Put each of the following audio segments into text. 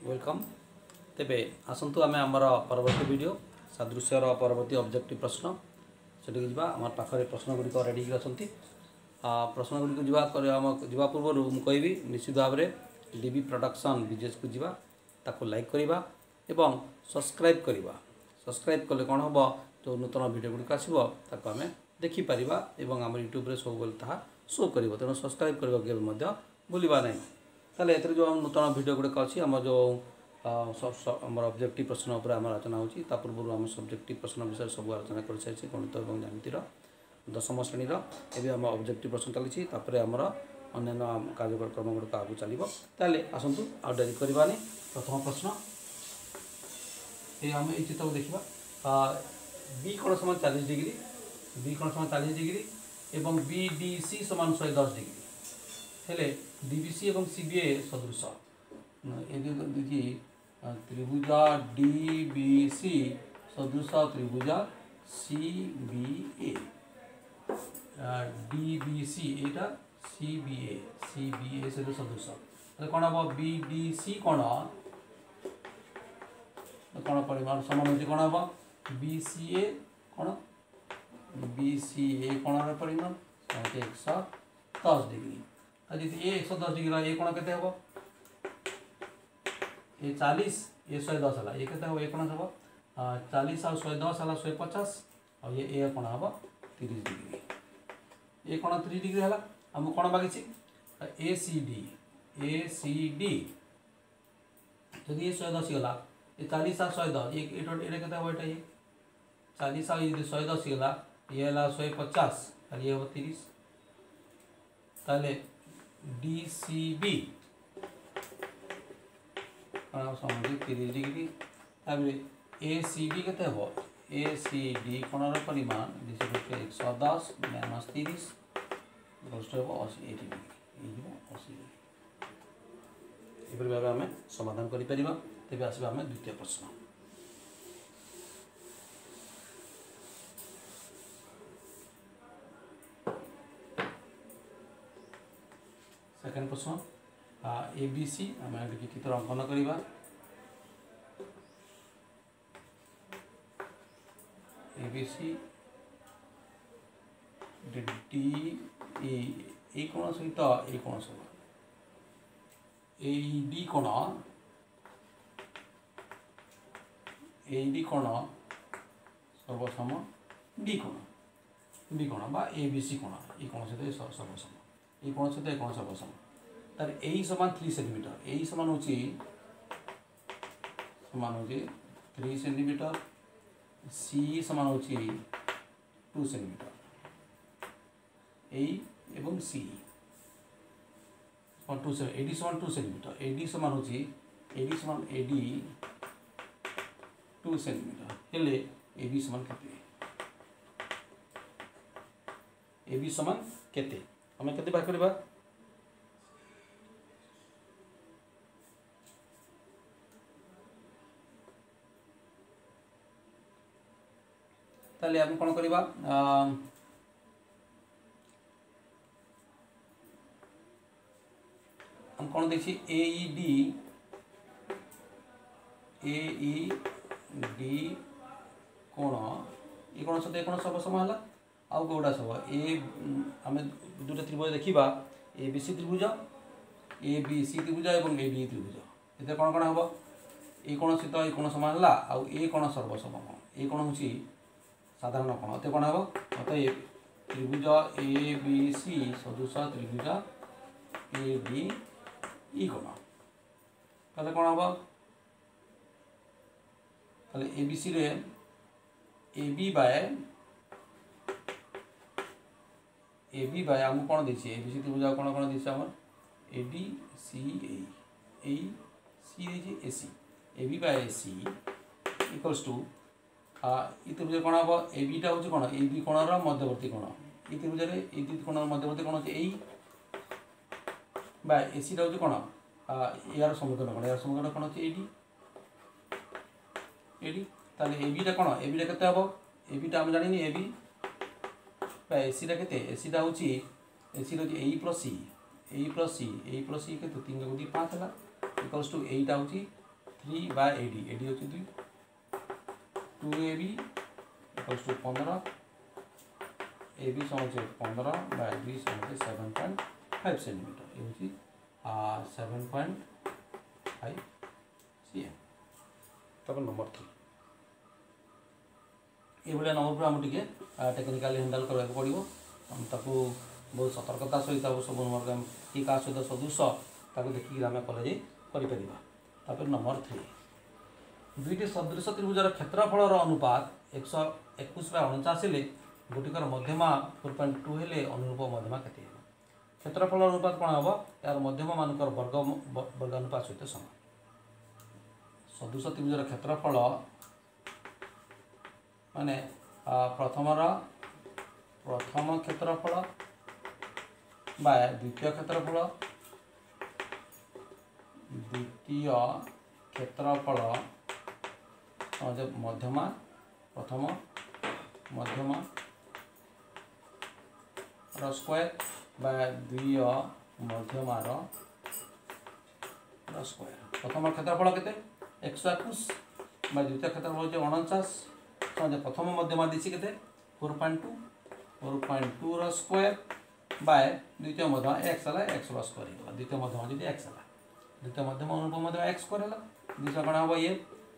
Welcome तेबे आसतु आम आमर परवर्ती वीडियो सादृश्यर परवर्ती ऑब्जेक्टिव प्रश्न से जा आम पाखे प्रश्न गुड़िक रेडी अच्छी प्रश्न गुड़िक जा पूर्व मुझे निश्चित भाव में डीबी प्रोडक्शन विजेज को जा ताको लाइक करवा एवं सब्सक्राइब करवा सब्सक्राइब कले कौन हम जो नूतन वीडियो गुड़िक आसो आम देखिपर और आम यूट्यूब सब बेले शो कर तेणु सब्सक्राइब करने भूलवा ना ताले एथरे जो नूतन वीडियो गुड़िक अच्छी आम जो आम ऑब्जेक्टिव प्रश्न उपर आम आलोचना होची ता पूर्व आम सब्जेक्टिव प्रश्न विषय सब आलोचना कर सारी गणित और ज्यामितिर दशम श्रेणी एवं आम ऑब्जेक्टिव प्रश्न चली आमर अन्य कार्यक्रम गुड़िक आगे चलो ताले आसतु आ डेरी करवानी प्रथम प्रश्न ये आम ये चित्र देखा बी कोण समान 40 डिग्री बी कोण समान 40 डिग्री एवं बी डी सी समान 110 डिग्री हेले डीबीसी और सीबीए सदृश देखिए त्रिभुज डीबीसी सदृश त्रिभुज सीबीए डीबीसी एटा सीबीए सीबीए सदृश कौन हम बीडीसी कौन कौन परिमाण समान होती कौन हम बीसीए कौन बीसीए कौन परिमाण 110 डिग्री जी ये 110 डिग्री ये कौन के ये 40 ये 110 है ये के ये कौन हम 40 आ 110 है 150 और ये कौन हम 30 डिग्री ये कौन 30 डिग्री है आम कौन बाकी ए सी डी जदि ये 110 गला ये 40 आ 110 ये के ये 40 आ 110 गला ये 150 और ये हम 30 ताले DCB समझ 30 डिग्री ACD के ACD कोण परिमाण 110 माइनस 30 80 डिग्री ये भाव आम समाधान करें तेज आसवा आम द्वितीय प्रश्न सेकेंड प्रश्न ABC आम चित्र अंकन करवा ABC डी ए कोण सहित ए कोण सम AD कोण सर्वसम D कोण बा ABC कोण ये कोण सहित सर्वसम ये कौन सहित ये कौन सर्वसम तार ए समान 3 सेंटीमीटर ए समान हो 3 सेंटीमीटर सी समान हो 2 सेंटीमीटर ए एवं सी एडी समान 2 सेंटीमीटर एडी समान हो एडी समान एडी 2 सेंटीमीटर हेले एबी समान केते एबी समान केते आम के बाहर करवा ताले आम कौन करवा हम कौन देखी AED कौन ये कौन सहित कौन सब समय है आउ कौटा सब ए आम दुटा त्रिभुज देखा ABC त्रिभुज ABC त्रिभुज और AD त्रिभुज ये कौन कौन हम ये कौन सहित ये कौन समान है आउ ये कौन सर्वसम ये कौन हो साधारण कौन ये कौन हम अतएव त्रिभुज ABC सदृश त्रिभुज ADE कौन ताले कौन हम ताले ABC रे AB बाय आम कौन देखिए ABC त्रिभुज कौन कौन देखिए आम ADCA सी देखिए AC AB by AC equals to ये त्रिभुज कौन हम ABटा हूँ कौन AB कोण मध्यवर्ती कोण ये त्रिभुज ये कोण मध्यवर्ती कोण होती बाय ACटा हूँ कौन यार समुद्र कोण यार समुद्र कोण होती AD ताले ABटा कौन ABटा केते हम ABटा हम जानी AB एसीटा के एसीटा हूँ एसी हूँ ए प्लस सी के 3 5 है इक्वल्स टू एटा हूँ 3 बाय एडी एडी होची 2 2ab इक्वल्स टू 15 ab समझे 15 बाय 2 समझे 7.5 सेंटीमीटर ये होची 7.5 cm तब नंबर 3 ये भाया नंबर पर आम टे टेक्निकाली हैंडल करने को पड़ो हम ताको बहुत सतर्कता सहित सब नंबर कि क्या सहित सदृश ताको देखिए आम कॉलेज कर नंबर 3 दुईटी सदृश त्रिभुजर क्षेत्रफल अनुपात 121/49 हेले गोटिकर मध्यमा 4.2 हेले अनुरूप मध्यमा केते क्षेत्रफल अनुपात कौन हम यार मध्यमा मानकर वर्गानुपात सहित समान सदृश त्रिभुजर क्षेत्रफल माने प्रथम क्षेत्रफल बाय द्वितीय क्षेत्रफल मध्यमा प्रथम मध्यमा स्क्वायर बाय द्वितीय मध्यमा स्क्वायर प्रथम क्षेत्रफल केते 121 बाय द्वितीय क्षेत्रफल 49 प्रथम मध्यमा देसी के 4.2 स्क्वायर बाय द्वितीय मध्यमा एक्स है एक्स स्क्वायर द्वितीय मध्यमा जी एक्स है द्वितीय मध्यमा अनुरूप मध्यमा एक्स स्क्वायर है द्वितीय कौन हम ये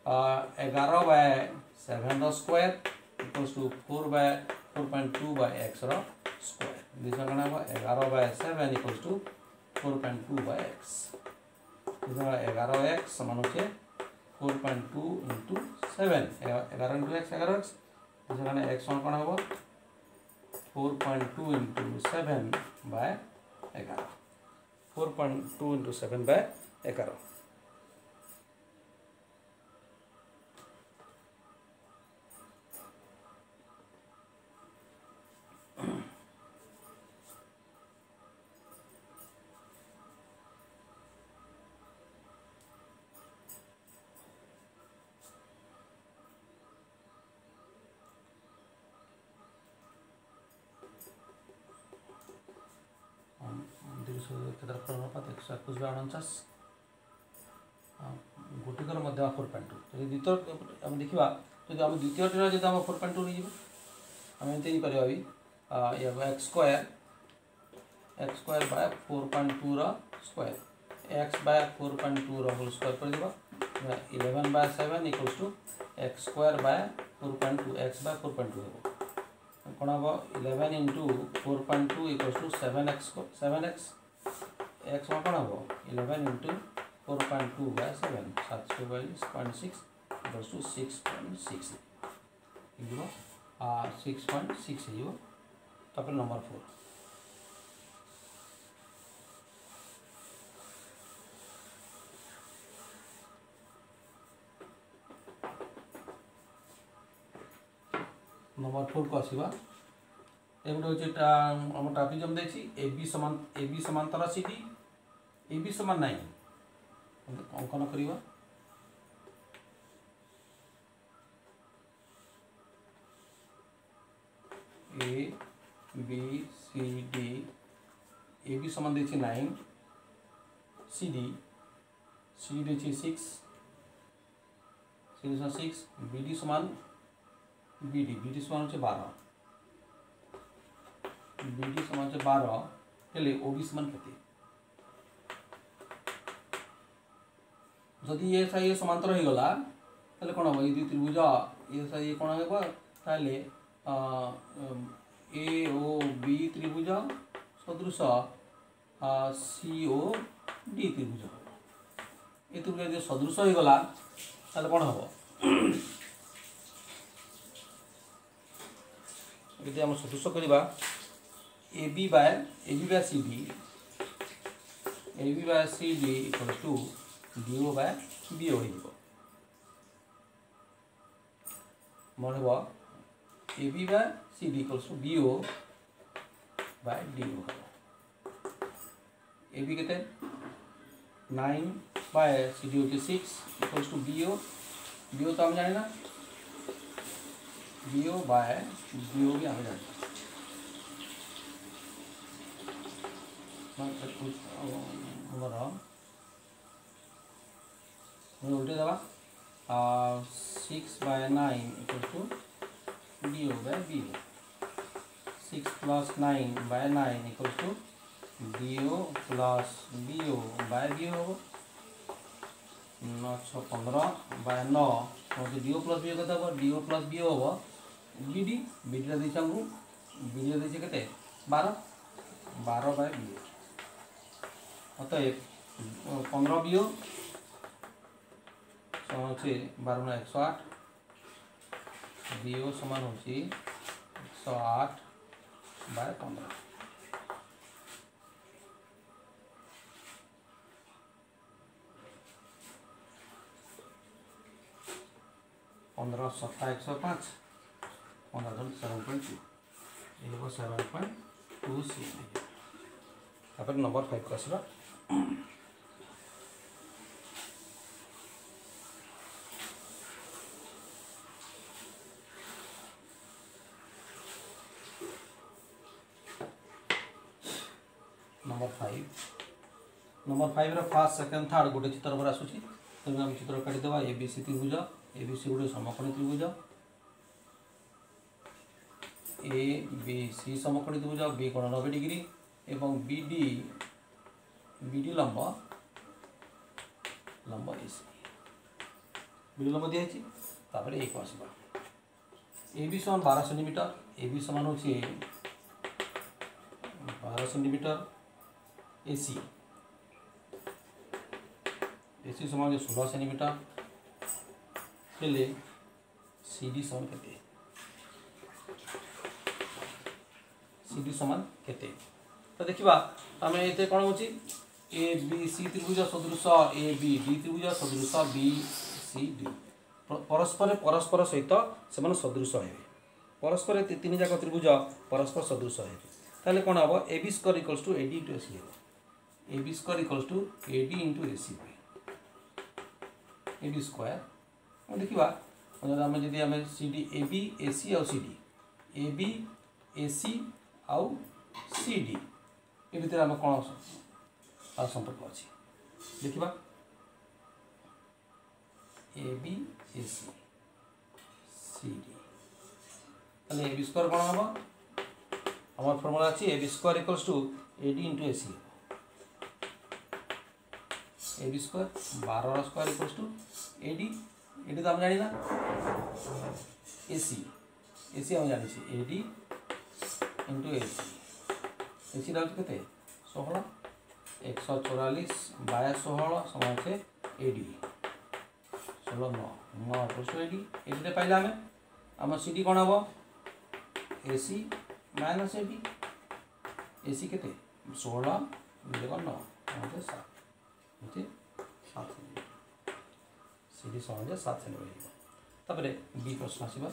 11 by 7 square equals to 4 by 4.2 by x square द्वितीय कौन हम 11 by 7 equals to 4.2 by x द्वितीय 11x समान होचे 4.2 इंटू 7 11 इंटू एक्स 11x जैसे एक्स वन कौन हम 4.2 इंटू 7 बाय 11 4.2 इंटू 7 बाय 11 क्षेत्रफल अनुपात 121/49 गोटिकर मध्यमा 4.2 तो द्वितीय आम देखा जब आम द्वितीय जब आम 4.2 नहीं आम एमती कर x square by 4.2 square x by 4.2 whole square कर 11 by 7 equals to x square by 4.2 x by 4.2 कौन हम 11 into 4.2 equals to 7x x one कौन हम 11 इंटू 4.2 बाय 7 742.6 इक्वल्स टू 6.6 6.6 तब नंबर 4 नंबर 4 को आसवा ये गोटे हूँ आम ट्रापिजम देखी ए बी समांतर सी डी ए बी समान 9 अंकन करवा A B C D A B समान देखी 9 सी डी देखी 6 बी डी समान बी डी समान हो 12 बी डी समान 12 हेले ओ बी समान केते जदि ए साइ समांतर हो गला ताले कोन हो ये त्रिभुज ए साइ कोन हेबो ताले ए ओ बी त्रिभुज सदृश सी ओ डी त्रिभुज ए त्रिभुज जो सदृश हो गला ताले कोन हेबो यदि हम सदृश करवा A B by C D equals to D O by B O हो मन हे A B by C D equals to B O by D O A B के 9 बाय सी डी होती 6 इक्वल्स टू बी ओ तो हम जाने ना B O by B O भी हमें जाने हमारा उल्टे दबा 6/9 equal to DO/BO 6+9/9 equal to DO+BO/BO होगा 9×6=15/9 मतलब DO+BO केते होगा DO+BO होगा BD टा देछि हमहु BD देछि केते 12/BO अतएव 15BO समान होछि 12×108 BO समान होछि 108/15 15 7 105 15 7.2 ये 7.2 तापर नंबर 5 को आसवा number 5 row first second third गोटे चित्र पर आसुची तेणु आम चित्र काटी देवा ABC त्रिभुज ABC गोटे समकोणी त्रिभुज ABC समकोणी त्रिभुज B कोण 90 डिग्री एवं BD लंब AC BD लंब दिया है तापर एक आसवा AB समान 12 सेंटीमीटर AB समान होची 12 सेंटीमीटर AC समान 16 सेंटीमीटर हेले CD समान केते CD समान केते तो देखिबा आमे एते कोन होची ABC त्रिभुज सदृश ABD त्रिभुज सदृश BCD परस्पर सहित समान सदृश हेबे परस्पर तीन जाक त्रिभुज परस्पर सदृश हेबे ताले कोन हबो AB square equals to AD into AC हेबो AB square equals to AD into AC AB square देखिबा आमे जदी आमे CD AB AC और CD AB AC आउ CD ए भीतर आमे कोन संपर्क अछि देखिबा AB AC CD ताले AB स्क्वायर कोन हबो हमर फार्मूला अछि AB square equals to AD into AC AB square 12 square equals to AD तो हम जानी ना AC हम जानी AD into AC रहउछ केते 16 144/16 समान छे AD 16 9 इक्वल्स टू AD रे पाइला हम CD कोन हबो AC माइनस AD AC केते 16 9 मतलब 7 होते 7 CD समान 7 सेंटीमीटर तापर B प्रश्न आसीबा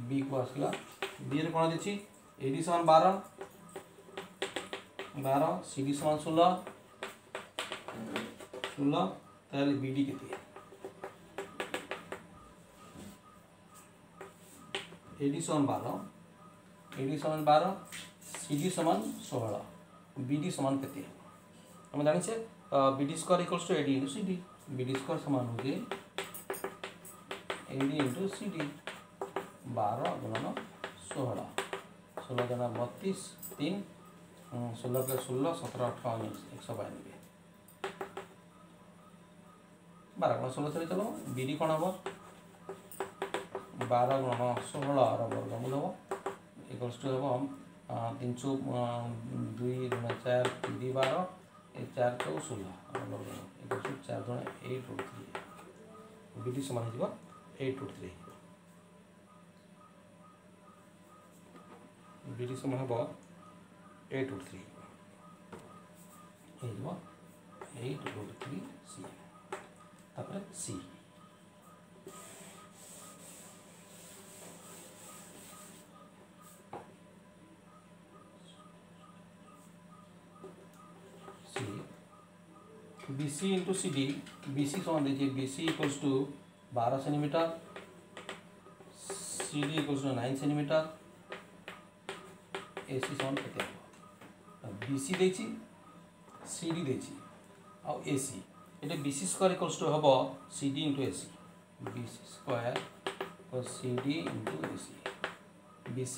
B को आसला B रे कोन दिछि AD समान 12 CD समान 16 ताले BD केते AD समान 12 CD समान 16 BD समान केते हम जानि छे BD square equals to AD into CD BD square समान हो जे AD into CD 12 गुणन 16 16 गुणन 32 3 16 + 16 17 18 192 12 गुणन 16 चले चलो BD कोन हबो 12 गुणन 16 रो वर्गमूल हबो इक्वल्स टू हबो 302 गुणन 4 3 12 ए 4 को 16 इक्वल्स टू 4 गुणन 8 √3 BD समान हो 8 √3 BD समान हो 8 √3 8 √3 C तापर C BC into CD BC समान देखिए BC equals to 12 centimetre CD equals to 9 centimetre AC समान केते BC देछि CD देछि आ AC एटा BC स्क्वायर इक्वल्स टू हबो CD into AC BC square और CD into AC BC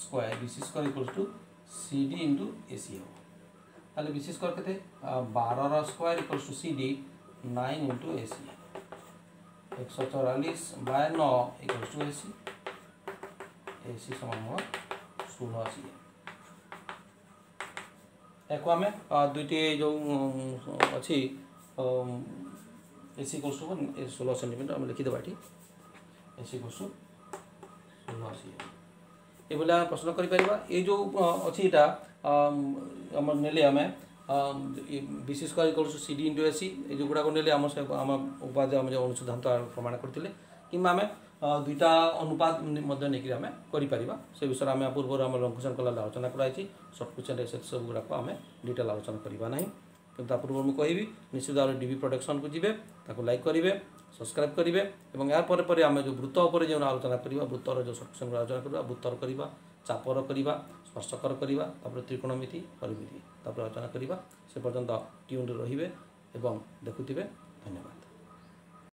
square equals to CD into AC हो ताले BC स्क्वायर केते 12 रा square equals to CD 9 into AC 144 by 9 equals to AC AC समान हो 16 AC एको आमे दुईटी जो अच्छी AC इक्वल्स टू 16 सेंटीमीटर आम लिखिदेवा ये AC इक्वल्स टू 16 AC ये बोले आम प्रश्न करें ये जो अच्छी इटा आम नेले आम BC square equals to CD into AC ये जो गुड़ाक नेले आम उपाध्याय आम जो अनुसंधान प्रमाण करते कि आम दुईटा अनुपात नहीं आम कर से विषय आम पूर्व आम लंग क्वेश्चन कला आलोचना कराई सर्ट क्वेश्चन से सब गुड़ाक आम डिटेल आलोचना करवा ना कि पूर्व मुझे कहि निश्चित भाव में DB प्रोडक्शन को जी लाइक करेंगे सब्सक्राइब करेंगे और यार पर आम जो वृत्त उपर जो आलोचना करवा वृत्तर जो सर्ट क्वेश्चन आलोचना करवा वृत्तर करवा चापर करवा स्पर्शकर करवा त्रिकोणमिति परिमिति आलोचना करवा से पर्यंत ट्यून रहिबे एवं देखुथिबे। धन्यवाद।